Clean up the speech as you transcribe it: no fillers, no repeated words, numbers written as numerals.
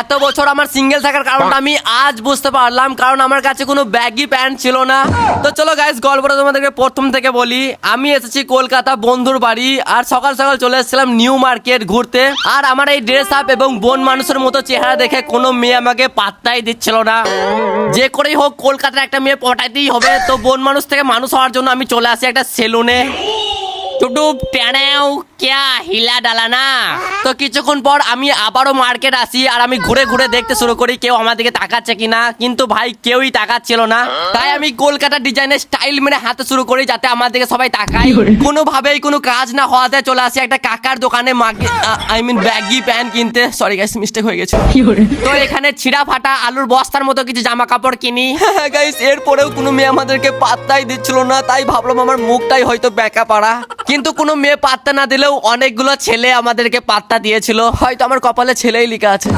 এত বছর আমার সিঙ্গেল থাকার কারণটা আমি আজ বুঝতে পারলাম, কারণ আমার কাছে কোনো ব্যাগি প্যান্ট ছিল না। তো চলো গাইস, গল্পটা তোমাদেরকে প্রথম থেকে বলি। আমি এসেছি কলকাতা বন্ধুর বাড়ি, আর সকাল সকাল চলে এসেছিলাম নিউ মার্কেট ঘুরতে। আর আমার এই ড্রেস আপ এবং বন মানুষের মতো চেহারা দেখে কোনো মেয়ে আমাকে পাত্তাই দিচ্ছিল না। যে করেই হোক কলকাতার একটা মেয়ে পটাইতেই হবে। তো বন মানুষ থেকে মানুষ হওয়ার জন্য আমি চলে আসি একটা সেলুনে। টুটুপ টেনেও ক্যা হিলা ডালা না। তো কিছুক্ষণ পর আমি আবারও মার্কেট আসি, আর আমি ঘুরে ঘুরে দেখতে শুরু করি কেউ আমার দিকে তাকাচ্ছে কিনা। কিন্তু ভাই কেউই তাকাচ্ছিল না। তাই আমি কলকাতা ডিজাইনের স্টাইল মেরে হাতে শুরু করি যাতে আমার দিকে সবাই তাকায়। কোনোভাবেই কোনো কাজ না হওয়াতে চলে আসি একটা কাকার দোকানে ব্যাগি প্যান্ট কিনতে। সরি গাইস, মিস্টেক হয়ে গেছে। তো এখানে ছিঁড়া ফাটা আলুর বস্তার মতো কিছু জামা কাপড় কিনি। গাইস, এরপরেও কোনো মেয়ে আমাদেরকে পাত্তাই দিচ্ছিল না। তাই ভাবলাম আমার মুখটাই হয়তো ব্যাকা পাড়া। কিন্তু কোনো মেয়ে পাত্তা না দিলেও অনেকগুলো ছেলে আমাদেরকে পাত্তা দিয়েছিল। হয়তো আমার কপালে ছেলেই লেখা আছে।